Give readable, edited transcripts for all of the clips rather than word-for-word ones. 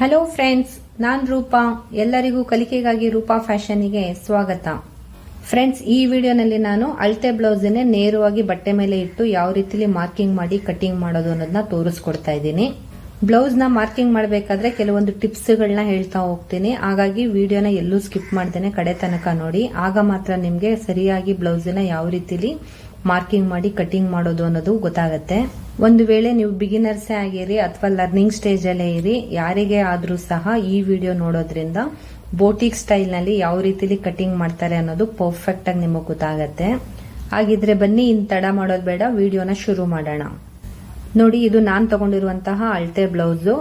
Hello friends, ನಾನ್ ರೂಪಾ. ಎಲ್ಲರಿಗೂ ಕಲಿಕೆಗಾಗಿ ರೂಪಾ ಫ್ಯಾಷನ್ಗೆ ಸ್ವಾಗತ. Friends, ಈ ವಿಡಿಯೋನಲ್ಲಿ ನಾನು ಅಳತೆ ಬ್ಲೌಸ್ನೇ ನೇರವಾಗಿ ಬಟ್ಟೆ ಮೇಲೆ ಇಟ್ಟು ಯಾವ ರೀತಿಲಿ ಮಾರ್ಕಿಂಗ್ ಮಾಡಿ ಕಟಿಂಗ್ ಮಾಡೋದು ಅನ್ನೋದನ್ನ ತೋರಿಸ್ಕೊಡ್ತಾ ಇದ್ದೀನಿ. ಬ್ಲೌಸ್ ನ ಮಾರ್ಕಿಂಗ್ ಮಾಡಬೇಕಾದ್ರೆ ಕೆಲವೊಂದು ಟಿಪ್ಸ್ ಗಳನ್ನ ಹೇಳ್ತಾ ಹೋಗ್ತೀನಿ. ಹಾಗಾಗಿ ವಿಡಿಯೋನ ಎಲ್ಲೂ ಸ್ಕಿಪ್ ಮಾಡ್ದೇನೆ ಕಡೆ ತನಕ ನೋಡಿ. ಆಗ ಮಾತ್ರ ನಿಮ್ಗೆ ಸರಿಯಾಗಿ ಬ್ಲೌಸ್ ನ ಯಾವ ರೀತಿಲಿ ಮಾರ್ಕಿಂಗ್ ಮಾಡಿ ಕಟಿಂಗ್ ಮಾಡೋದು ಅನ್ನೋದು ಗೊತ್ತಾಗತ್ತೆ. ಒಂದು ವೇಳೆ ನೀವು ಬಿಗಿನರ್ಸೇ ಆಗಿರಿ ಅಥವಾ ಲರ್ನಿಂಗ್ ಸ್ಟೇಜ್ ಅಲ್ಲೇ ಇರಿ, ಯಾರಿಗೆ ಆದ್ರೂ ಸಹ ಈ ವಿಡಿಯೋ ನೋಡೋದ್ರಿಂದ ಬೋಟಿಕ್ ಸ್ಟೈಲ್ ನಲ್ಲಿ ಯಾವ ರೀತಿಲಿ ಕಟಿಂಗ್ ಮಾಡ್ತಾರೆ ಅನ್ನೋದು ಪರ್ಫೆಕ್ಟ್ ಆಗಿ ನಿಮಗೆ ಗೊತ್ತಾಗತ್ತೆ. ಹಾಗಿದ್ರೆ ಬನ್ನಿ, ಇನ್ ತಡ ಮಾಡೋದು ಬೇಡ, ವಿಡಿಯೋನ ಶುರು ಮಾಡೋಣ. ನೋಡಿ, ಇದು ನಾನ್ ತಗೊಂಡಿರುವಂತಹ ಅಳತೆ ಬ್ಲೌಸ್.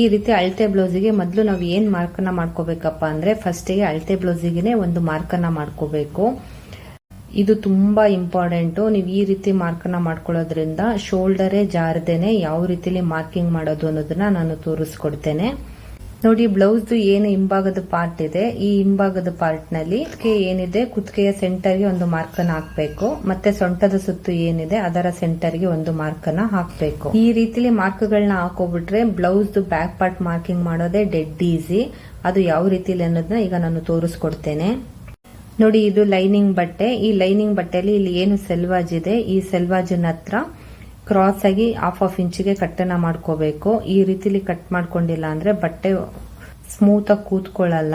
ಈ ರೀತಿ ಅಳತೆ ಬ್ಲೌಸಿಗೆ ಮೊದಲು ನಾವು ಏನ್ ಮಾರ್ಕನ್ನ ಮಾಡ್ಕೋಬೇಕಪ್ಪ ಅಂದ್ರೆ, ಫಸ್ಟಿಗೆ ಅಳತೆ ಬ್ಲೌಸಿಗೆ ಒಂದು ಮಾರ್ಕನ್ನ ಮಾಡ್ಕೋಬೇಕು. ಇದು ತುಂಬಾ ಇಂಪಾರ್ಟೆಂಟ್. ನೀವು ಈ ರೀತಿ ಮಾರ್ಕನ್ನ ಮಾಡ್ಕೊಳ್ಳೋದ್ರಿಂದ ಶೋಲ್ಡರೇ ಜಾರದೇನೆ ಯಾವ ರೀತಿಲಿ ಮಾರ್ಕಿಂಗ್ ಮಾಡೋದು ಅನ್ನೋದನ್ನ ನಾನು ತೋರಿಸ್ಕೊಡ್ತೇನೆ. ನೋಡಿ, ಬ್ಲೌಸ್ ಏನು ಹಿಂಭಾಗದ ಪಾರ್ಟ್ ಇದೆ, ಈ ಹಿಂಭಾಗದ ಪಾರ್ಟ್ ನಲ್ಲಿ ಏನಿದೆ ಕುತ್ತಿಗೆಯ ಸೆಂಟರ್ಗೆ ಒಂದು ಮಾರ್ಕನ್ನ ಹಾಕ್ಬೇಕು. ಮತ್ತೆ ಸೊಂಟದ ಸುತ್ತು ಏನಿದೆ ಅದರ ಸೆಂಟರ್ಗೆ ಒಂದು ಮಾರ್ಕನ್ನ ಹಾಕ್ಬೇಕು. ಈ ರೀತಿಲಿ ಮಾರ್ಕ್ಗಳನ್ನ ಹಾಕೋಬಿಟ್ರೆ ಬ್ಲೌಸ್ ಬ್ಯಾಕ್ ಪಾರ್ಟ್ ಮಾರ್ಕಿಂಗ್ ಮಾಡೋದೇ ಡೆಡ್ ಈಸಿ. ಅದು ಯಾವ ರೀತಿಲಿ ಅನ್ನೋದನ್ನ ಈಗ ನಾನು ತೋರಿಸ್ಕೊಡ್ತೇನೆ. ನೋಡಿ, ಇದು ಲೈನಿಂಗ್ ಬಟ್ಟೆ. ಈ ಲೈನಿಂಗ್ ಬಟ್ಟೆಯಲ್ಲಿ ಇಲ್ಲಿ ಏನು ಸೆಲ್ವಾಜ್ ಇದೆ, ಈ ಸೆಲ್ವಾಜಿನ ಹತ್ರ ಕ್ರಾಸ್ ಆಗಿ ಹಾಫ್ ಇಂಚಿಗೆ ಕಟ್ಟನ್ನ ಮಾಡ್ಕೋಬೇಕು. ಈ ರೀತಿಲಿ ಕಟ್ ಮಾಡ್ಕೊಂಡಿಲ್ಲ ಅಂದ್ರೆ ಬಟ್ಟೆ ಸ್ಮೂತ್ ಆಗಿ ಕೂತ್ಕೊಳ್ಳಲ್ಲ,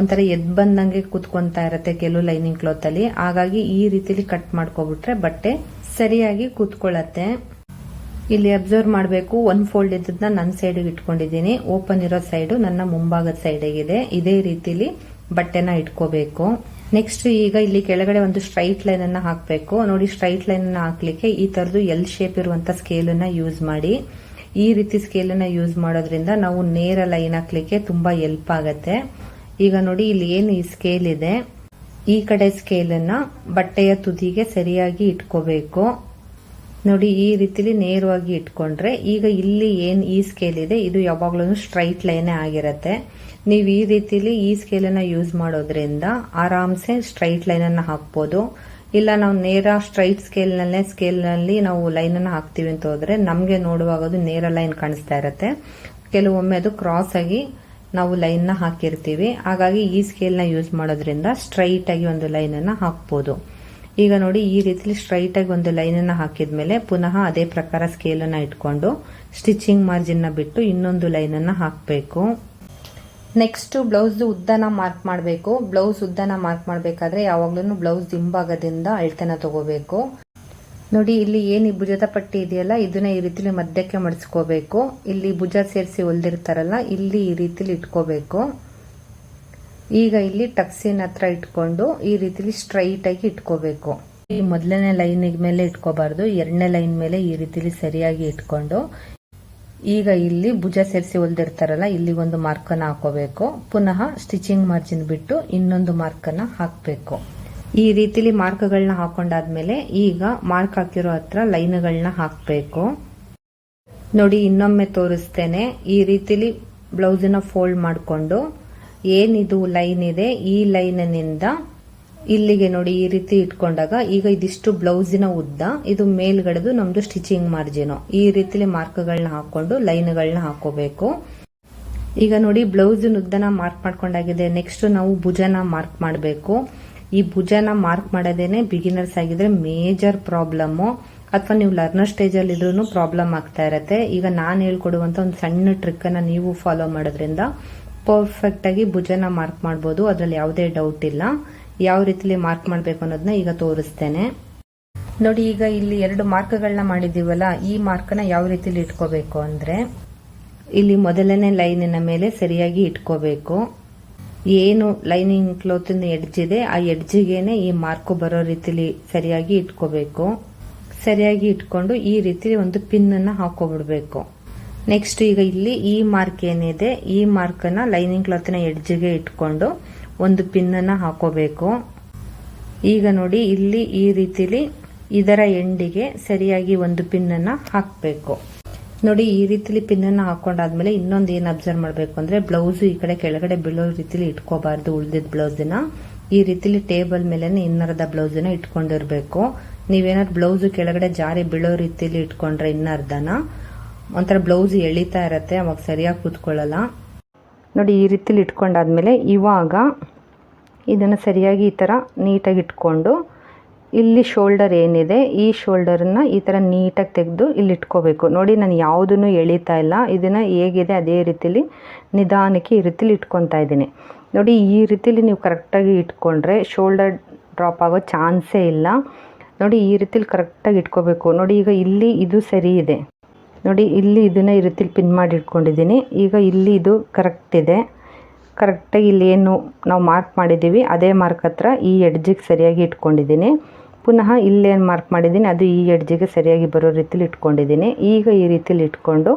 ಒಂಥರ ಎದ್ ಬಂದಂಗೆ ಕೂತ್ಕೊಂತಾ ಇರತ್ತೆ ಕೆಲವು ಲೈನಿಂಗ್ ಕ್ಲಾತ್ ಅಲ್ಲಿ. ಹಾಗಾಗಿ ಈ ರೀತಿಲಿ ಕಟ್ ಮಾಡ್ಕೊಬಿಟ್ರೆ ಬಟ್ಟೆ ಸರಿಯಾಗಿ ಕೂತ್ಕೊಳ್ಳತ್ತೆ. ಇಲ್ಲಿ ಅಬ್ಸರ್ವ್ ಮಾಡಬೇಕು, ಒಂದ್ ಫೋಲ್ಡ್ ಇದ್ದದನ್ನ ನನ್ನ ಸೈಡ್ಗೆ ಇಟ್ಕೊಂಡಿದ್ದೀನಿ, ಓಪನ್ ಇರೋ ಸೈಡ್ ನನ್ನ ಮುಂಭಾಗದ ಸೈಡ್ಗಿದೆ. ಇದೇ ರೀತಿಲಿ ಬಟ್ಟೆನ ಇಟ್ಕೋಬೇಕು. ನೆಕ್ಸ್ಟ್ ಈಗ ಇಲ್ಲಿ ಕೆಳಗಡೆ ಒಂದು ಸ್ಟ್ರೈಟ್ ಲೈನ್ ಅನ್ನ ಹಾಕಬೇಕು. ನೋಡಿ, ಸ್ಟ್ರೈಟ್ ಲೈನ್ ಅನ್ನ ಹಾಕ್ಲಿಕ್ಕೆ ಈ ತರದ್ದು ಎಲ್ ಶೇಪ್ ಇರುವಂತ ಸ್ಕೇಲ್ ಅನ್ನ ಯೂಸ್ ಮಾಡಿ. ಈ ರೀತಿ ಸ್ಕೇಲ್ ಅನ್ನ ಯೂಸ್ ಮಾಡೋದ್ರಿಂದ ನಾವು ನೇರ ಲೈನ್ ಹಾಕ್ಲಿಕ್ಕೆ ತುಂಬಾ ಹೆಲ್ಪ್ ಆಗತ್ತೆ. ಈಗ ನೋಡಿ, ಇಲ್ಲಿ ಏನು ಈ ಸ್ಕೇಲ್ ಇದೆ, ಈ ಕಡೆ ಸ್ಕೇಲ್ ಅನ್ನ ಬಟ್ಟೆಯ ತುದಿಗೆ ಸರಿಯಾಗಿ ಇಟ್ಕೋಬೇಕು. ನೋಡಿ, ಈ ರೀತಿಲಿ ನೇರವಾಗಿ ಇಟ್ಕೊಂಡ್ರೆ ಈಗ ಇಲ್ಲಿ ಏನ್ ಈ ಸ್ಕೇಲ್ ಇದೆ ಇದು ಯಾವಾಗ್ಲೂ ಸ್ಟ್ರೈಟ್ ಲೈನ್ ಆಗಿರತ್ತೆ. ನೀವು ಈ ರೀತಿಲಿ ಈ ಸ್ಕೇಲ್ ಅನ್ನ ಯೂಸ್ ಮಾಡೋದ್ರಿಂದ ಆರಾಮ್ಸೆ ಸ್ಟ್ರೈಟ್ ಲೈನ್ ಅನ್ನ ಹಾಕ್ಬೋದು. ಇಲ್ಲ ನಾವು ನೇರ ಸ್ಟ್ರೈಟ್ ಸ್ಕೇಲ್ ನಲ್ಲಿ ನಾವು ಲೈನ್ ಅನ್ನ ಹಾಕ್ತಿವಿ ಅಂತ ಹೋದ್ರೆ ನಮ್ಗೆ ನೋಡುವಾಗ ಅದು ನೇರ ಲೈನ್ ಕಾಣಿಸ್ತಾ ಇರತ್ತೆ. ಕೆಲವೊಮ್ಮೆ ಅದು ಕ್ರಾಸ್ ಆಗಿ ನಾವು ಲೈನ್ ನ ಹಾಕಿರ್ತೀವಿ. ಹಾಗಾಗಿ ಈ ಸ್ಕೇಲ್ ನ ಯೂಸ್ ಮಾಡೋದ್ರಿಂದ ಸ್ಟ್ರೈಟ್ ಆಗಿ ಒಂದು ಲೈನ್ ಅನ್ನ ಹಾಕ್ಬೋದು. ಈಗ ನೋಡಿ, ಈ ರೀತಿಲಿ ಸ್ಟ್ರೈಟ್ ಆಗಿ ಒಂದು ಲೈನ್ ಅನ್ನ ಹಾಕಿದ್ಮೇಲೆ ಪುನಃ ಅದೇ ಪ್ರಕಾರ ಸ್ಕೇಲ್ ಅನ್ನ ಇಟ್ಕೊಂಡು ಸ್ಟಿಚಿಂಗ್ ಮಾರ್ಜಿನ್ ನ ಬಿಟ್ಟು ಇನ್ನೊಂದು ಲೈನ್ ಅನ್ನ ಹಾಕಬೇಕು. ನೆಕ್ಸ್ಟ್ ಬ್ಲೌಸ್ ಉದ್ದನ ಮಾರ್ಕ್ ಮಾಡಬೇಕು. ಬ್ಲೌಸ್ ಉದ್ದನ ಮಾರ್ಕ್ ಮಾಡಬೇಕಾದ್ರೆ ಯಾವಾಗ್ಲೂ ಬ್ಲೌಸ್ ಹಿಂಭಾಗದಿಂದ ಅಳತೆನ ತಗೋಬೇಕು. ನೋಡಿ, ಇಲ್ಲಿ ಏನು ಭುಜದ ಪಟ್ಟಿ ಇದೆಯಲ್ಲ ಇದನ್ನ ಈ ರೀತಿಲಿ ಮಧ್ಯಕ್ಕೆ ಮಡಿಸ್ಕೋಬೇಕು. ಇಲ್ಲಿ ಭುಜ ಸೇರಿಸಿ ಹೊಲ್ದಿರ್ತಾರಲ್ಲ ಇಲ್ಲಿ ಈ ರೀತಿಲಿ ಇಟ್ಕೋಬೇಕು. ಈಗ ಇಲ್ಲಿ ಟಕ್ಸಿನ ಹತ್ರ ಇಟ್ಕೊಂಡು ಈ ರೀತಿಲಿ ಸ್ಟ್ರೈಟ್ ಆಗಿ ಇಟ್ಕೋಬೇಕು. ಈ ಮೊದಲನೇ ಲೈನ್ ಮೇಲೆ ಇಟ್ಕೋಬಾರ್ದು, ಎರಡನೇ ಲೈನ್ ಮೇಲೆ ಈ ರೀತಿಲಿ ಸರಿಯಾಗಿ ಇಟ್ಕೊಂಡು ಈಗ ಇಲ್ಲಿ ಭುಜ ಸೇರಿಸಿ ಹೊಲ್ದಿರ್ತಾರಲ್ಲ ಇಲ್ಲಿ ಒಂದು ಮಾರ್ಕ್ ಅನ್ನ ಹಾಕೋಬೇಕು. ಪುನಃ ಸ್ಟಿಚಿಂಗ್ ಮಾರ್ಜಿನ್ ಬಿಟ್ಟು ಇನ್ನೊಂದು ಮಾರ್ಕ್ ಅನ್ನ ಹಾಕಬೇಕು. ಈ ರೀತಿಲಿ ಮಾರ್ಕ್ಗಳನ್ನ ಹಾಕೊಂಡಾದ್ಮೇಲೆ ಈಗ ಮಾರ್ಕ್ ಹಾಕಿರೋ ಹತ್ರ ಲೈನ್ಗಳನ್ನ ಹಾಕಬೇಕು. ನೋಡಿ, ಇನ್ನೊಮ್ಮೆ ತೋರಿಸ್ತೇನೆ. ಈ ರೀತಿಲಿ ಬ್ಲೌಸ್ನ ಫೋಲ್ಡ್ ಮಾಡಿಕೊಂಡು ಏನಿದು ಲೈನ್ ಇದೆ ಈ ಲೈನಿಂದ ಇಲ್ಲಿಗೆ ನೋಡಿ ಈ ರೀತಿ ಇಟ್ಕೊಂಡಾಗ ಈಗ ಇದಿಷ್ಟು ಬ್ಲೌಸಿನ ಉದ್ದ, ಇದು ಮೇಲ್ಗಡೆದು ನಮ್ದು ಸ್ಟಿಚಿಂಗ್ ಮಾರ್ಜಿನ್. ಈ ರೀತಿಲಿ ಮಾರ್ಕ್ಗಳನ್ನ ಹಾಕೊಂಡು ಲೈನ್ಗಳನ್ನ ಹಾಕೋಬೇಕು. ಈಗ ನೋಡಿ, ಬ್ಲೌಸ್ ಉದ್ದನ ಮಾರ್ಕ್ ಮಾಡ್ಕೊಂಡಾಗಿದೆ. ನೆಕ್ಸ್ಟ್ ನಾವು ಭುಜನ ಮಾರ್ಕ್ ಮಾಡಬೇಕು. ಈ ಭುಜನ ಮಾರ್ಕ್ ಮಾಡೋದೇನೆ ಬಿಗಿನರ್ಸ್ ಆಗಿದ್ರೆ ಮೇಜರ್ ಪ್ರಾಬ್ಲಮ್, ಅಥವಾ ನೀವು ಲರ್ನರ್ ಸ್ಟೇಜ್ ಅಲ್ಲಿ ಇದ್ರೂ ಪ್ರಾಬ್ಲಮ್ ಆಗ್ತಾ ಇರತ್ತೆ. ಈಗ ನಾನು ಹೇಳ್ಕೊಡುವಂತ ಒಂದು ಸಣ್ಣ ಟ್ರಿಕ್ ಅನ್ನ ನೀವು ಫಾಲೋ ಮಾಡೋದ್ರಿಂದ ಪರ್ಫೆಕ್ಟ್ ಆಗಿ ಭುಜನ ಮಾರ್ಕ್ ಮಾಡಬಹುದು. ಅದ್ರಲ್ಲಿ ಯಾವುದೇ ಡೌಟ್ ಇಲ್ಲ. ಯಾವ ರೀತಿಲಿ ಮಾರ್ಕ್ ಮಾಡಬೇಕು ಅನ್ನೋದನ್ನ ಈಗ ತೋರಿಸ್ತೇನೆ. ನೋಡಿ, ಈಗ ಇಲ್ಲಿ ಎರಡು ಮಾರ್ಕ್ಗಳನ್ನ ಮಾಡಿದೀವಲ್ಲ, ಈ ಮಾರ್ಕ್ನ ಯಾವ ರೀತಿಲಿ ಇಟ್ಕೋಬೇಕು ಅಂದ್ರೆ ಇಲ್ಲಿ ಮೊದಲನೇ ಲೈನಿನ ಮೇಲೆ ಸರಿಯಾಗಿ ಇಟ್ಕೋಬೇಕು. ಏನು ಲೈನಿಂಗ್ ಕ್ಲೋತ್ ಎಡ್ಜ್ ಇದೆ ಆ ಎಡ್ಜಿಗೆನೆ ಈ ಮಾರ್ಕ್ ಬರೋ ರೀತಿಲಿ ಸರಿಯಾಗಿ ಇಟ್ಕೋಬೇಕು. ಸರಿಯಾಗಿ ಇಟ್ಕೊಂಡು ಈ ರೀತಿ ಒಂದು ಪಿನ್ ಅನ್ನ ಹಾಕೋಬಿಡ್ಬೇಕು. ನೆಕ್ಸ್ಟ್ ಈಗ ಇಲ್ಲಿ ಈ ಮಾರ್ಕ್ ಏನಿದೆ ಈ ಮಾರ್ಕ್ ಅನ್ನ ಲೈನಿಂಗ್ ಕ್ಲಾತ್ ನ ಎಡ್ಜ್ಗೆ ಇಟ್ಕೊಂಡು ಒಂದು ಪಿನ್ ಅನ್ನ ಹಾಕೋಬೇಕು. ಈಗ ನೋಡಿ, ಇಲ್ಲಿ ಈ ರೀತಿಲಿ ಇದರ ಎಂಡಿಗೆ ಸರಿಯಾಗಿ ಒಂದು ಪಿನ್ ಅನ್ನ ಹಾಕಬೇಕು. ನೋಡಿ, ಈ ರೀತಿಲಿ ಪಿನ್ ಅನ್ನ ಹಾಕೊಂಡಾದ್ಮೇಲೆ ಇನ್ನೊಂದು ಏನ್ ಅಬ್ಸರ್ವ್ ಮಾಡಬೇಕು ಅಂದ್ರೆ ಬ್ಲೌಸ್ ಈ ಕಡೆ ಕೆಳಗಡೆ ಬೀಳೋ ರೀತಿಲಿ ಇಟ್ಕೋಬಾರ್ದು. ಉಳಿದಿದ್ದ ಬ್ಲೌಸ್ನ ಈ ರೀತಿಲಿ ಟೇಬಲ್ ಮೇಲೆ ಇನ್ನರದ ಬ್ಲೌಸ್ ನ ಇಟ್ಕೊಂಡಿರ್ಬೇಕು. ನೀವೇನಾದ್ರು ಬ್ಲೌಸ್ ಕೆಳಗಡೆ ಜಾರಿ ಬೀಳೋ ರೀತಿಲಿ ಇಟ್ಕೊಂಡ್ರೆ ಇನ್ನರ್ಧನ ಒಂಥರ ಬ್ಲೌಸ್ ಎಳಿತಾ ಇರತ್ತೆ, ಅವಾಗ ಸರಿಯಾಗಿ ಕೂತ್ಕೊಳ್ಳಲ್ಲ ನೋಡಿ. ಈ ರೀತಿಲಿ ಇಟ್ಕೊಂಡಾದ್ಮೇಲೆ ಇವಾಗ ಇದನ್ನು ಸರಿಯಾಗಿ ಈ ಥರ ನೀಟಾಗಿ ಇಟ್ಕೊಂಡು ಇಲ್ಲಿ ಶೋಲ್ಡರ್ ಏನಿದೆ ಈ ಶೋಲ್ಡರನ್ನ ಈ ಥರ ನೀಟಾಗಿ ತೆಗೆದು ಇಲ್ಲಿ ಇಟ್ಕೋಬೇಕು ನೋಡಿ. ನಾನು ಯಾವುದನ್ನು ಎಳಿತಾ ಇಲ್ಲ, ಇದನ್ನು ಹೇಗಿದೆ ಅದೇ ರೀತಿಲಿ ನಿಧಾನಕ್ಕೆ ಈ ರೀತಿಲಿ ಇಟ್ಕೊತಾ ಇದ್ದೀನಿ ನೋಡಿ. ಈ ರೀತಿಲಿ ನೀವು ಕರೆಕ್ಟಾಗಿ ಇಟ್ಕೊಂಡ್ರೆ ಶೋಲ್ಡರ್ ಡ್ರಾಪ್ ಆಗೋ ಚಾನ್ಸೇ ಇಲ್ಲ ನೋಡಿ. ಈ ರೀತಿಲಿ ಕರೆಕ್ಟಾಗಿ ಇಟ್ಕೋಬೇಕು ನೋಡಿ. ಈಗ ಇಲ್ಲಿ ಇದು ಸರಿ ಇದೆ ನೋಡಿ, ಇಲ್ಲಿ ಇದನ್ನು ಈ ರೀತಿಲಿ ಪಿನ್ ಮಾಡಿ ಇಟ್ಕೊಂಡಿದ್ದೀನಿ. ಈಗ ಇಲ್ಲಿ ಇದು ಕರೆಕ್ಟ್ ಇದೆ, ಕರೆಕ್ಟಾಗಿ ಇಲ್ಲಿ ಏನು ನಾವು ಮಾರ್ಕ್ ಮಾಡಿದ್ದೀವಿ ಅದೇ ಮಾರ್ಕ್ ಹತ್ರ ಈ ಎಡ್ಜಿಗೆ ಸರಿಯಾಗಿ ಇಟ್ಕೊಂಡಿದ್ದೀನಿ. ಪುನಃ ಇಲ್ಲೇನು ಮಾರ್ಕ್ ಮಾಡಿದ್ದೀನಿ ಅದು ಈ ಎಡ್ಜಿಗೆ ಸರಿಯಾಗಿ ಬರೋ ರೀತಿಲಿ ಇಟ್ಕೊಂಡಿದ್ದೀನಿ. ಈಗ ಈ ರೀತಿಲಿ ಇಟ್ಕೊಂಡು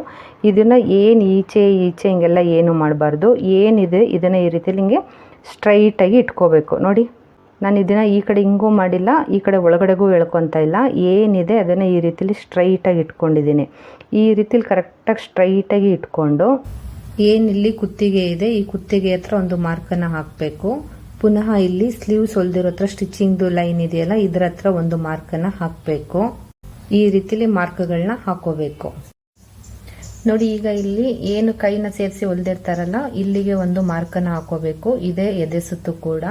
ಇದನ್ನು ಏನು ಈಚೆ ಹಿಂಗೆಲ್ಲ ಏನು ಮಾಡಬಾರ್ದು, ಏನಿದೆ ಇದನ್ನು ಈ ರೀತಿಲಿ ಹಿಂಗೆ ಸ್ಟ್ರೈಟಾಗಿ ಇಟ್ಕೋಬೇಕು ನೋಡಿ. ನಾನು ಇದನ್ನು ಈ ಕಡೆ ಹಿಂಗೂ ಮಾಡಿಲ್ಲ, ಈ ಕಡೆ ಒಳಗಡೆಗೂ ಎಳ್ಕೊತಾ ಇಲ್ಲ, ಏನಿದೆ ಅದನ್ನು ಈ ರೀತಿಲಿ ಸ್ಟ್ರೈಟಾಗಿ ಇಟ್ಕೊಂಡಿದ್ದೀನಿ. ಈ ರೀತಿಲಿ ಕರೆಕ್ಟಾಗಿ ಸ್ಟ್ರೈಟಾಗಿ ಇಟ್ಕೊಂಡು ಏನಿಲ್ಲಿ ಕುತ್ತಿಗೆ ಇದೆ ಈ ಕುತ್ತಿಗೆ ಹತ್ರ ಒಂದು ಮಾರ್ಕನ್ನು ಹಾಕಬೇಕು. ಪುನಃ ಇಲ್ಲಿ ಸ್ಲೀವ್ಸ್ ಹೊಲ್ದಿರೋ ಹತ್ರ ಸ್ಟಿಚಿಂಗ್ದು ಲೈನ್ ಇದೆಯಲ್ಲ ಇದರ ಹತ್ರ ಒಂದು ಮಾರ್ಕನ್ನು ಹಾಕಬೇಕು. ಈ ರೀತಿಲಿ ಮಾರ್ಕ್ಗಳನ್ನ ಹಾಕೋಬೇಕು ನೋಡಿ. ಈಗ ಇಲ್ಲಿ ಏನು ಕೈನ ಸೇರಿಸಿ ಹೊಲ್ದಿರ್ತಾರಲ್ಲ ಇಲ್ಲಿಗೆ ಒಂದು ಮಾರ್ಕನ್ನು ಹಾಕೋಬೇಕು, ಇದೇ ಎದೆ ಸುತ್ತು ಕೂಡ.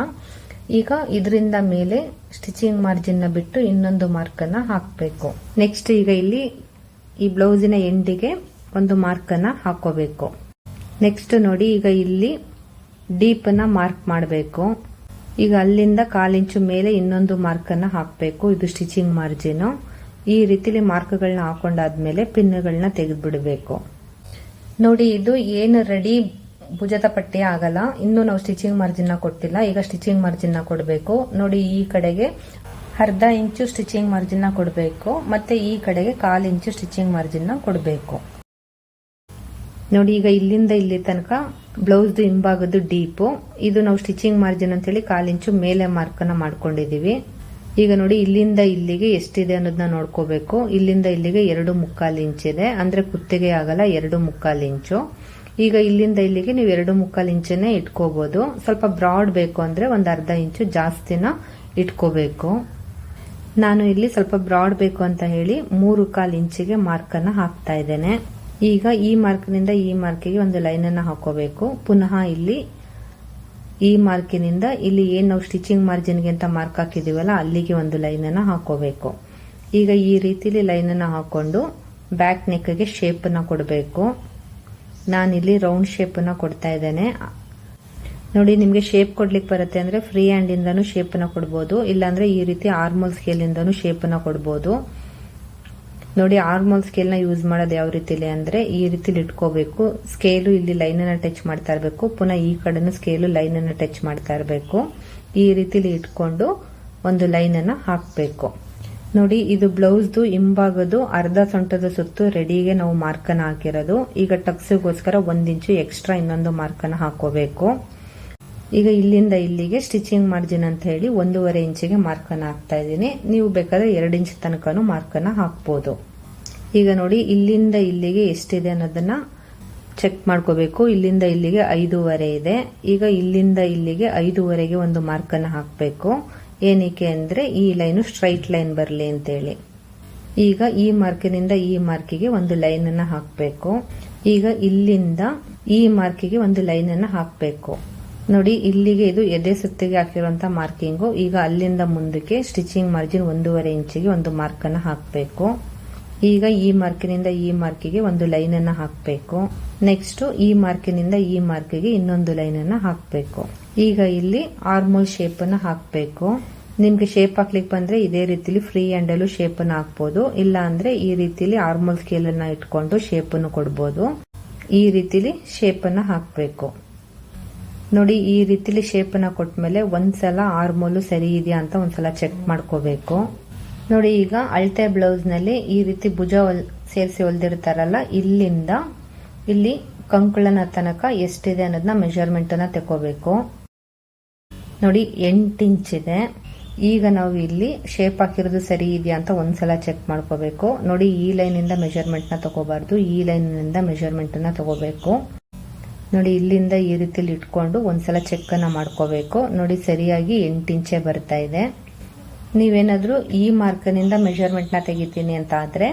ಈಗ ಇದರಿಂದ ಮೇಲೆ ಸ್ಟಿಚಿಂಗ್ ಮಾರ್ಜಿನ್ ಬಿಟ್ಟು ಇನ್ನೊಂದು ಮಾರ್ಕನ್ನು ಹಾಕಬೇಕು. ನೆಕ್ಸ್ಟ್ ಈಗ ಇಲ್ಲಿ ಈ ಬ್ಲೌಸಿನ ಎಂಡಿಗೆ ಒಂದು ಮಾರ್ಕನ್ನು ಹಾಕೋಬೇಕು. ನೆಕ್ಸ್ಟ್ ನೋಡಿ, ಈಗ ಇಲ್ಲಿ ಡೀಪನ್ನು ಮಾರ್ಕ್ ಮಾಡಬೇಕು. ಈಗ ಅಲ್ಲಿಂದ 1/4 ಇಂಚು ಮೇಲೆ ಇನ್ನೊಂದು ಮಾರ್ಕನ್ನು ಹಾಕಬೇಕು, ಇದು ಸ್ಟಿಚಿಂಗ್ ಮಾರ್ಜಿನ್. ಈ ರೀತಿಲಿ ಮಾರ್ಕ್ಗಳನ್ನ ಹಾಕೊಂಡಾದ್ಮೇಲೆ ಪಿನ್ಗಳನ್ನ ತೆಗೆದುಬಿಡಬೇಕು ನೋಡಿ. ಇದು ಏನು ರೆಡಿ ಭುಜದ ಪಟ್ಟಿ ಆಗಲ್ಲ, ಇನ್ನು ನಾವು ಸ್ಟಿಚಿಂಗ್ ಮಾರ್ಜಿನ್ ಕೊಟ್ಟಿಲ್ಲ. ಈಗ ಸ್ಟಿಚಿಂಗ್ ಮಾರ್ಜಿನ್ ಕೊಡಬೇಕು ನೋಡಿ. ಈ ಕಡೆಗೆ 1/2 ಇಂಚು ಸ್ಟಿಚಿಂಗ್ ಮಾರ್ಜಿನ್ ಕೊಡಬೇಕು, ಮತ್ತೆ ಈ ಕಡೆಗೆ 1/4 ಇಂಚು ಸ್ಟಿಚಿಂಗ್ ಮಾರ್ಜಿನ್ ಕೊಡಬೇಕು ನೋಡಿ. ಈಗ ಇಲ್ಲಿಂದ ಇಲ್ಲಿ ತನಕ ಬ್ಲೌಸ್ದು ಹಿಂಭಾಗದ್ದು ಡೀಪು, ಇದು ನಾವು ಸ್ಟಿಚಿಂಗ್ ಮಾರ್ಜಿನ್ ಅಂತೇಳಿ 1/4 ಇಂಚು ಮೇಲೆ ಮಾರ್ಕನ್ನು ಮಾಡ್ಕೊಂಡಿದೀವಿ. ಈಗ ನೋಡಿ ಇಲ್ಲಿಂದ ಇಲ್ಲಿಗೆ ಎಷ್ಟಿದೆ ಅನ್ನೋದನ್ನ ನೋಡ್ಕೋಬೇಕು. ಇಲ್ಲಿಂದ ಇಲ್ಲಿಗೆ 2.25 ಇಂಚ್ ಇದೆ, ಅಂದ್ರೆ ಕುತ್ತಿಗೆ ಆಗಲ್ಲ 2.25 ಇಂಚು. ಈಗ ಇಲ್ಲಿಂದ ಇಲ್ಲಿಗೆ ನೀವು 2.25 ಇಂಚನ್ನೇ ಇಟ್ಕೋಬಹುದು. ಸ್ವಲ್ಪ ಬ್ರಾಡ್ ಬೇಕು ಅಂದ್ರೆ ಒಂದು 1/2 ಇಂಚು ಜಾಸ್ತಿನ ಇಟ್ಕೋಬೇಕು. ನಾನು ಇಲ್ಲಿ ಸ್ವಲ್ಪ ಬ್ರಾಡ್ ಬೇಕು ಅಂತ ಹೇಳಿ 3.25 ಇಂಚಿಗೆ ಮಾರ್ಕನ್ನು ಹಾಕ್ತಾ ಇದ್ದೇನೆ. ಈಗ ಈ ಮಾರ್ಕ್ನಿಂದ ಈ ಮಾರ್ಕಿಗೆ ಒಂದು ಲೈನ್ ಅನ್ನು ಹಾಕೋಬೇಕು. ಪುನಃ ಇಲ್ಲಿ ಈ ಮಾರ್ಕಿನಿಂದ ಇಲ್ಲಿ ಏನು ನಾವು ಸ್ಟಿಚಿಂಗ್ ಮಾರ್ಜಿನ್ಗೆ ಅಂತ ಮಾರ್ಕ್ ಹಾಕಿದೀವಲ್ಲ ಅಲ್ಲಿಗೆ ಒಂದು ಲೈನ್ ಅನ್ನು ಹಾಕೋಬೇಕು. ಈಗ ಈ ರೀತಿಲಿ ಲೈನ್ ಅನ್ನು ಹಾಕೊಂಡು ಬ್ಯಾಕ್ ನೆಕ್ಗೆ ಶೇಪ್ ಅನ್ನ ಕೊಡಬೇಕು. ನಾನಿಲ್ಲಿ ರೌಂಡ್ ಶೇಪ್ ಅನ್ನ ಕೊಡ್ತಾ ಇದ್ದೇನೆ ನೋಡಿ. ನಿಮ್ಗೆ ಶೇಪ್ ಕೊಡ್ಲಿಕ್ಕೆ ಬರುತ್ತೆ ಅಂದ್ರೆ ಫ್ರೀ ಹ್ಯಾಂಡ್ ಇಂದಾನು ಶೇಪ್ ಅನ್ನ ಕೊಡಬಹುದು, ಇಲ್ಲಾಂದ್ರೆ ಈ ರೀತಿ ಆರ್ಮೋಲ್ ಸ್ಕೇಲ್ ಇಂದಾನು ಶೇಪ್ ಅನ್ನ ಕೊಡಬಹುದು ನೋಡಿ. ಆರ್ಮೋಲ್ ಸ್ಕೇಲ್ ನ ಯೂಸ್ ಮಾಡೋದು ಯಾವ ರೀತಿಲಿ ಅಂದ್ರೆ ಈ ರೀತಿಲಿ ಇಟ್ಕೋಬೇಕು. ಸ್ಕೇಲು ಇಲ್ಲಿ ಲೈನ್ ಅನ್ನ ಟಚ್ ಮಾಡ್ತಾ ಇರಬೇಕು, ಪುನಃ ಈ ಕಡೆನು ಸ್ಕೇಲು ಲೈನ್ ಅನ್ನ ಟಚ್ ಮಾಡ್ತಾ ಇರಬೇಕು. ಈ ರೀತಿಲಿ ಇಟ್ಕೊಂಡು ಒಂದು ಲೈನ್ ಅನ್ನ ಹಾಕಬೇಕು ನೋಡಿ. ಇದು ಬ್ಲೌಸ್ದು ಹಿಂಭಾಗದು ಅರ್ಧ ಸೊಂಟದ ಸುತ್ತು ರೆಡಿಗೆ ನಾವು ಮಾರ್ಕನ್ನು ಹಾಕಿರೋದು. ಈಗ ಟಕ್ಸ್ಗೋಸ್ಕರ 1 ಇಂಚು ಎಕ್ಸ್ಟ್ರಾ ಇನ್ನೊಂದು ಮಾರ್ಕನ್ನು ಹಾಕೋಬೇಕು. ಈಗ ಇಲ್ಲಿಂದ ಇಲ್ಲಿಗೆ ಸ್ಟಿಚಿಂಗ್ ಮಾರ್ಜಿನ್ ಅಂತ ಹೇಳಿ 1.5 ಇಂಚಿಗೆ ಮಾರ್ಕನ್ನು ಹಾಕ್ತಾ ಇದ್ದೀನಿ. ನೀವು ಬೇಕಾದ್ರೆ 2 ಇಂಚ್ ತನಕನೂ ಮಾರ್ಕನ್ನು ಹಾಕ್ಬೋದು. ಈಗ ನೋಡಿ ಇಲ್ಲಿಂದ ಇಲ್ಲಿಗೆ ಎಷ್ಟಿದೆ ಅನ್ನೋದನ್ನ ಚೆಕ್ ಮಾಡ್ಕೋಬೇಕು. ಇಲ್ಲಿಂದ ಇಲ್ಲಿಗೆ 5.5 ಇದೆ. ಈಗ ಇಲ್ಲಿಂದ ಇಲ್ಲಿಗೆ 5.5ಗೆ ಒಂದು ಮಾರ್ಕನ್ನು ಹಾಕಬೇಕು. ಏನಕ್ಕೆ ಅಂದ್ರೆ ಈ ಲೈನು ಸ್ಟ್ರೈಟ್ ಲೈನ್ ಬರಲಿ ಅಂತೇಳಿ. ಈಗ ಈ ಮಾರ್ಕಿನಿಂದ ಈ ಮಾರ್ಕಿಗೆ ಒಂದು ಲೈನ್ ಅನ್ನ ಹಾಕಬೇಕು. ಈಗ ಇಲ್ಲಿಂದ ಈ ಮಾರ್ಕಿಗೆ ಒಂದು ಲೈನ್ ಅನ್ನ ಹಾಕಬೇಕು ನೋಡಿ. ಇಲ್ಲಿಗೆ ಇದು ಎದೆ ಸುತ್ತಿಗೆ ಹಾಕಿರುವಂತ ಮಾರ್ಕಿಂಗು. ಈಗ ಅಲ್ಲಿಂದ ಮುಂದಕ್ಕೆ ಸ್ಟಿಚಿಂಗ್ ಮಾರ್ಜಿನ್ 1.5 ಇಂಚಿಗೆ ಒಂದು ಮಾರ್ಕ್ ಅನ್ನ ಹಾಕಬೇಕು. ಈಗ ಈ ಮಾರ್ಕಿನಿಂದ ಈ ಮಾರ್ಕಿಗೆ ಒಂದು ಲೈನ್ ಅನ್ನ ಹಾಕಬೇಕು. ನೆಕ್ಸ್ಟ್ ಈ ಮಾರ್ಕಿನಿಂದ ಈ ಮಾರ್ಕಿಗೆ ಇನ್ನೊಂದು ಲೈನ್ ಅನ್ನ ಹಾಕಬೇಕು. ಈಗ ಇಲ್ಲಿ ಆರ್ಮೋಲ್ ಶೇಪ್ ಅನ್ನ ಹಾಕಬೇಕು. ನಿಮ್ಗೆ ಶೇಪ್ ಹಾಕ್ಲಿಕ್ಕೆ ಬಂದ್ರೆ ಇದೇ ರೀತಿಲಿ ಫ್ರೀ ಹ್ಯಾಂಡ್ ಅಲ್ಲೂ ಶೇಪ್ ಅನ್ನ ಹಾಕ್ಬೋದು, ಇಲ್ಲ ಅಂದ್ರೆ ಈ ರೀತಿಲಿ ಆರ್ಮೋಲ್ ಸ್ಕೇಲ್ ಅನ್ನ ಇಟ್ಕೊಂಡು ಶೇಪ್ ಅನ್ನು ಕೊಡಬಹುದು. ಈ ರೀತಿಲಿ ಶೇಪ್ ಅನ್ನ ಹಾಕಬೇಕು ನೋಡಿ. ಈ ರೀತಿಲಿ ಶೇಪ್ ಅನ್ನ ಕೊಟ್ಮೇಲೆ ಒಂದ್ಸಲ ಆರ್ಮೋಲು ಸರಿ ಇದೆಯಾ ಅಂತ ಒಂದ್ಸಲ ಚೆಕ್ ಮಾಡ್ಕೋಬೇಕು ನೋಡಿ. ಈಗ ಅಳತೆ ಬ್ಲೌಸ್ ನಲ್ಲಿ ಈ ರೀತಿ ಭುಜ ಸೇರಿಸಿ ಹೊಲ್ದಿರ್ತಾರಲ್ಲ, ಇಲ್ಲಿಂದ ಇಲ್ಲಿ ಕಂಕುಳನ ತನಕ ಎಷ್ಟಿದೆ ಅನ್ನೋದನ್ನ ಮೆಜರ್ಮೆಂಟ್ ಅನ್ನ ತಗೋಬೇಕು ನೋಡಿ. 8 ಇಂಚ್ ಇದೆ. ಈಗ ನಾವು ಇಲ್ಲಿ ಶೇಪ್ ಹಾಕಿರೋದು ಸರಿ ಇದೆಯಾ ಅಂತ ಒಂದ್ಸಲ ಚೆಕ್ ಮಾಡ್ಕೋಬೇಕು ನೋಡಿ. ಈ ಲೈನ್ ಇಂದ ಮೆಜರ್ಮೆಂಟ್ ನ ತಗೋಬಾರ್ದು, ಈ ಲೈನ್ ನಿಂದ ಮೆಜರ್ಮೆಂಟ್ ಅನ್ನ ತಗೋಬೇಕು ನೋಡಿ. ಇಲ್ಲಿಂದ ಈ ರೀತಿಲಿ ಇಟ್ಕೊಂಡು ಒಂದ್ಸಲ ಚೆಕ್ ಅನ್ನ ಮಾಡ್ಕೋಬೇಕು ನೋಡಿ. ಸರಿಯಾಗಿ 8 ಇಂಚೆ ಬರ್ತಾ ಇದೆ. ನೀವೇನಾದ್ರೂ ಈ ಮಾರ್ಕ್ನಿಂದ ಮೆಜರ್ಮೆಂಟ್ ನ ತೆಗಿತೀನಿ ಅಂತ ಆದ್ರೆ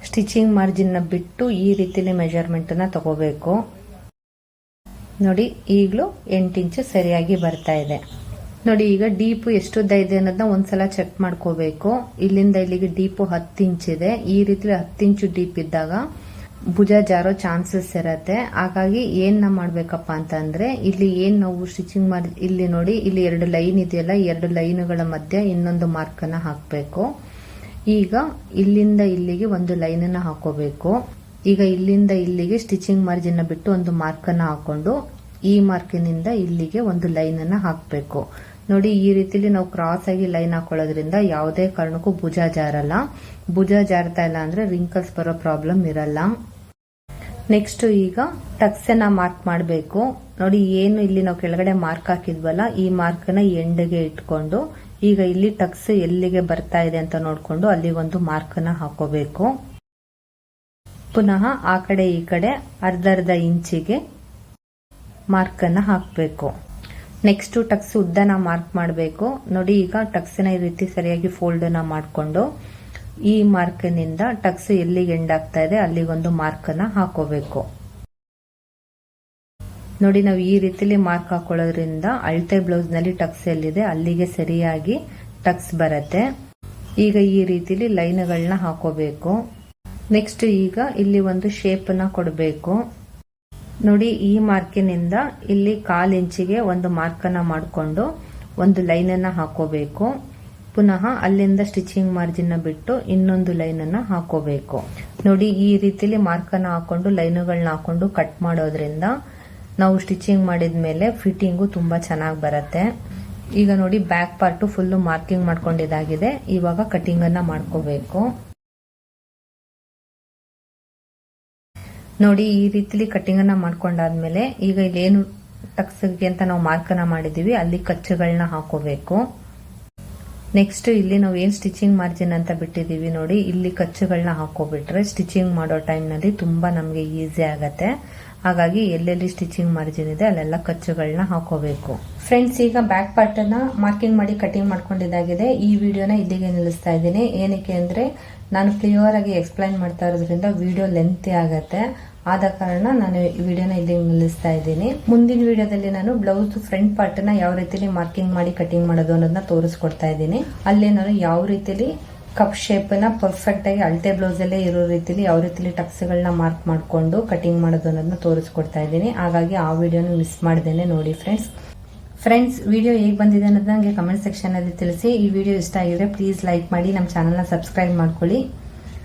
ಸ್ಟಿಚಿಂಗ್ ಮಾರ್ಜಿನ್ ಬಿಟ್ಟು ಈ ರೀತಿಲಿ ಮೆಜರ್ಮೆಂಟ್ ನ ತಗೋಬೇಕು. ನೋಡಿ ಈಗಲೂ 8 ಇಂಚು ಸರಿಯಾಗಿ ಬರ್ತಾ ಇದೆ. ನೋಡಿ ಈಗ ಡೀಪ್ ಎಷ್ಟು ಉದ್ದ ಇದೆ ಅನ್ನೋದನ್ನ ಒಂದ್ಸಲ ಚೆಕ್ ಮಾಡ್ಕೋಬೇಕು. ಇಲ್ಲಿಂದ ಇಲ್ಲಿಗೆ ಡೀಪ್ 10 ಇಂಚ್ ಇದೆ. ಈ ರೀತಿ 10 ಇಂಚು ಡೀಪ್ ಇದ್ದಾಗ ಭುಜ ಜಾರೋ ಚಾನ್ಸಸ್ ಇರತ್ತೆ. ಹಾಗಾಗಿ ಏನ್ ಮಾಡ್ಬೇಕಪ್ಪ ಅಂತಂದ್ರೆ ಇಲ್ಲಿ ಏನ್ ನಾವು ಸ್ಟಿಚಿಂಗ್ ಮಾಡಿ ಇಲ್ಲಿ ನೋಡಿ ಇಲ್ಲಿ 2 ಲೈನ್ ಇದೆಯಲ್ಲ, 2 ಲೈನ್ಗಳ ಮಧ್ಯೆ ಇನ್ನೊಂದು ಮಾರ್ಕ್ ಅನ್ನ ಹಾಕಬೇಕು. ಈಗ ಇಲ್ಲಿಂದ ಇಲ್ಲಿಗೆ ಒಂದು ಲೈನ್ ಅನ್ನ ಹಾಕೋಬೇಕು. ಈಗ ಇಲ್ಲಿಂದ ಇಲ್ಲಿಗೆ ಸ್ಟಿಚಿಂಗ್ ಮಾರ್ಜಿನ್ ಬಿಟ್ಟು ಒಂದು ಮಾರ್ಕ್ ಅನ್ನ ಹಾಕೊಂಡು ಈ ಮಾರ್ಕಿನಿಂದ ಇಲ್ಲಿಗೆ ಒಂದು ಲೈನ್ ಅನ್ನ ಹಾಕಬೇಕು. ನೋಡಿ ಈ ರೀತಿಲಿ ನಾವು ಕ್ರಾಸ್ ಆಗಿ ಲೈನ್ ಹಾಕೊಳ್ಳೋದ್ರಿಂದ ಯಾವುದೇ ಕಾರಣಕ್ಕೂ ಭುಜ ಜಾರಲ್ಲ. ಭುಜ ಜಾರ್ತಾ ಇಲ್ಲ ಅಂದ್ರೆ ರಿಂಕಲ್ಸ್ ಬರೋ ಪ್ರಾಬ್ಲಮ್ ಇರಲ್ಲ. ನೆಕ್ಸ್ಟ್ ಈಗ ಟಕ್ಸ್ ಅನ್ನ ಮಾರ್ಕ್ ಮಾಡಬೇಕು. ನೋಡಿ ಏನು ಇಲ್ಲಿ ನಾವು ಕೆಳಗಡೆ ಮಾರ್ಕ್ ಹಾಕಿದ್ವಲ್ಲ, ಈ ಮಾರ್ಕ್ ನ ಎಂಡ್ಗೆ ಇಟ್ಕೊಂಡು ಈಗ ಇಲ್ಲಿ ಟಕ್ಸ್ ಎಲ್ಲಿಗೆ ಬರ್ತಾ ಇದೆ ಅಂತ ನೋಡ್ಕೊಂಡು ಅಲ್ಲಿಗೊಂದು ಮಾರ್ಕ್ ನ ಹಾಕೋಬೇಕು. ಪುನಃ ಆ ಕಡೆ ಈ ಕಡೆ ಅರ್ಧ ಇಂಚಿಗೆ ಮಾರ್ಕ್ ಅನ್ನ ಹಾಕಬೇಕು. ನೆಕ್ಸ್ಟ್ ಟಕ್ಸ್ ಉದ್ದನ ಮಾರ್ಕ್ ಮಾಡಬೇಕು. ನೋಡಿ ಈಗ ಟಕ್ಸ್ ನ ಈ ರೀತಿ ಸರಿಯಾಗಿ ಫೋಲ್ಡ್ ನ ಮಾಡಿಕೊಂಡು ಈ ಮಾರ್ಕ್ ನಿಂದ ಟಕ್ಸ್ ಎಲ್ಲಿಗೆ ಎಂಡ್ ಆಗ್ತಾ ಇದೆ ಅಲ್ಲಿಗೊಂದು ಮಾರ್ಕ್ ಅನ್ನ ಹಾಕೋಬೇಕು. ನೋಡಿ ನಾವು ಈ ರೀತಿಲಿ ಮಾರ್ಕ್ ಹಾಕೊಳ್ಳೋದ್ರಿಂದ ಅಳತೆ ಬ್ಲೌಸ್ ನಲ್ಲಿ ಟಕ್ಸ್ ಎಲ್ಲಿದೆ ಅಲ್ಲಿಗೆ ಸರಿಯಾಗಿ ಟಕ್ಸ್ ಬರುತ್ತೆ. ಈಗ ಈ ರೀತಿಲಿ ಲೈನ್ಗಳನ್ನ ಹಾಕೋಬೇಕು. ನೆಕ್ಸ್ಟ್ ಈಗ ಇಲ್ಲಿ ಒಂದು ಶೇಪ್ ನ ಕೊಡಬೇಕು. ನೋಡಿ ಈ ಮಾರ್ಕಿನಿಂದ ಇಲ್ಲಿ 1/4 ಇಂಚಿಗೆ ಒಂದು ಮಾರ್ಕ್ ಅನ್ನ ಮಾಡಿಕೊಂಡು ಒಂದು ಲೈನ್ ಅನ್ನ ಹಾಕೋಬೇಕು. ಪುನಃ ಅಲ್ಲಿಂದ ಸ್ಟಿಚಿಂಗ್ ಮಾರ್ಜಿನ್ ಬಿಟ್ಟು ಇನ್ನೊಂದು ಲೈನ್ ಅನ್ನ ಹಾಕೋಬೇಕು. ನೋಡಿ ಈ ರೀತಿಲಿ ಮಾರ್ಕ್ ಅನ್ನ ಹಾಕೊಂಡು ಲೈನ್ಗಳನ್ನ ಹಾಕೊಂಡು ಕಟ್ ಮಾಡೋದ್ರಿಂದ ನಾವು ಸ್ಟಿಚಿಂಗ್ ಮಾಡಿದ್ಮೇಲೆ ಫಿಟ್ಟಿಂಗು ತುಂಬಾ ಚೆನ್ನಾಗಿ ಬರುತ್ತೆ. ಈಗ ನೋಡಿ ಬ್ಯಾಕ್ ಪಾರ್ಟ್ ಫುಲ್ ಮಾರ್ಕಿಂಗ್ ಮಾಡ್ಕೊಂಡಿದ್ದಾಗಿದೆ. ಇವಾಗ ಕಟಿಂಗ್ ಅನ್ನ ಮಾಡ್ಕೋಬೇಕು. ನೋಡಿ ಈ ರೀತಿಲಿ ಕಟಿಂಗ್ ಅನ್ನ ಮಾಡ್ಕೊಂಡಾದ್ಮೇಲೆ ಈಗ ಇಲ್ಲಿ ಏನು ಟಕ್ಸ್ಗೆ ಅಂತ ನಾವು ಮಾರ್ಕ್ ಅನ್ನ ಮಾಡಿದೀವಿ ಅಲ್ಲಿ ಕಚ್ಚುಗಳನ್ನ ಹಾಕೋಬೇಕು. ನೆಕ್ಸ್ಟ್ ಇಲ್ಲಿ ನಾವು ಏನ್ ಸ್ಟಿಚಿಂಗ್ ಮಾರ್ಜಿನ್ ಅಂತ ಬಿಟ್ಟಿದೀವಿ ನೋಡಿ ಇಲ್ಲಿ ಕಚ್ಚುಗಳನ್ನ ಹಾಕೋಬಿಟ್ರೆ ಸ್ಟಿಚಿಂಗ್ ಮಾಡೋ ಟೈಮ್ ನಲ್ಲಿ ತುಂಬಾ ನಮ್ಗೆ ಈಸಿ ಆಗತ್ತೆ. ಹಾಗಾಗಿ ಎಲ್ಲೆಲ್ಲಿ ಸ್ಟಿಚಿಂಗ್ ಮಾರ್ಜಿನ್ ಇದೆ ಅಲ್ಲೆಲ್ಲ ಕಚ್ಚುಗಳನ್ನ ಹಾಕೋಬೇಕು. ಫ್ರೆಂಡ್ಸ್ ಈಗ ಬ್ಯಾಕ್ ಪಾರ್ಟ್ ಅನ್ನ ಮಾರ್ಕಿಂಗ್ ಮಾಡಿ ಕಟಿಂಗ್ ಮಾಡ್ಕೊಂಡಿದ್ದಾಗಿದೆ. ಈ ವಿಡಿಯೋನ ಇಲ್ಲಿಗೆ ನಿಲ್ಲಿಸ್ತಾ ಇದ್ದೀನಿ. ಏನಕ್ಕೆ ಅಂದ್ರೆ ನಾನು ಕ್ಲಿಯರ್ ಆಗಿ ಎಕ್ಸ್ಪ್ಲೈನ್ ಮಾಡ್ತಾ ಇರೋದ್ರಿಂದ ವಿಡಿಯೋ ಲೆಂತಿ ಆಗತ್ತೆ. ಆದ ಕಾರಣ ನಾನು ಈ ವಿಡಿಯೋನ ಇಲ್ಲಿ ನಿಲ್ಲಿಸ್ತಾ ಇದ್ದೀನಿ. ಮುಂದಿನ ವಿಡಿಯೋದಲ್ಲಿ ನಾನು ಬ್ಲೌಸ್ ಫ್ರಂಟ್ ಪಾರ್ಟ್ ನ ಯಾವ ರೀತಿಲಿ ಮಾರ್ಕಿಂಗ್ ಮಾಡಿ ಕಟಿಂಗ್ ಮಾಡೋದು ಅನ್ನೋದನ್ನ ತೋರಿಸ್ಕೊಡ್ತಾ ಇದ್ದೀನಿ. ಅಲ್ಲಿ ನಾನು ಯಾವ ರೀತಿಲಿ ಕಪ್ ಶೇಪ್ ನ ಪರ್ಫೆಕ್ಟ್ ಆಗಿ ಅಳತೆ ಬ್ಲೌಸ್ ಅಲ್ಲೇ ಇರೋ ರೀತಿಲಿ ಯಾವ ರೀತಿಲಿ ಟಕ್ಸ್ ಗಳನ್ನ ಮಾರ್ಕ್ ಮಾಡ್ಕೊಂಡು ಕಟಿಂಗ್ ಮಾಡೋದು ಅನ್ನೋದನ್ನ ತೋರಿಸ್ಕೊಡ್ತಾ ಇದ್ದೀನಿ. ಹಾಗಾಗಿ ಆ ವಿಡಿಯೋನ ಮಿಸ್ ಮಾಡ್ದೇನೆ ನೋಡಿ ಫ್ರೆಂಡ್ಸ್ ವಿಡಿಯೋ ಹೇಗೆ ಬಂದಿದೆ ಅನ್ನೋದು ನನಗೆ ಕಮೆಂಟ್ ಸೆಕ್ಷನ್ ಅಲ್ಲಿ ತಿಳಿಸಿ. ಈ ವಿಡಿಯೋ ಇಷ್ಟ ಆಗಿದ್ರೆ ಪ್ಲೀಸ್ ಲೈಕ್ ಮಾಡಿ, ನಮ್ಮ ಚಾನಲ್ ನ ಸಬ್ಸ್ಕ್ರೈಬ್ ಮಾಡ್ಕೊಳ್ಳಿ.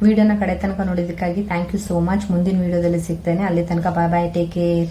ವಿಡಿಯೋನ ಕಡೆ ತನಕ ನೋಡಿದ್ದಕ್ಕಾಗಿ ಥ್ಯಾಂಕ್ ಯು ಸೋ ಮಚ್. ಮುಂದಿನ ವಿಡಿಯೋದಲ್ಲಿ ಸಿಗ್ತೇನೆ. ಅಲ್ಲಿ ತನಕ ಬಾಯ್ ಬಾಯ್, ಟೇಕ್ ಕೇರ್.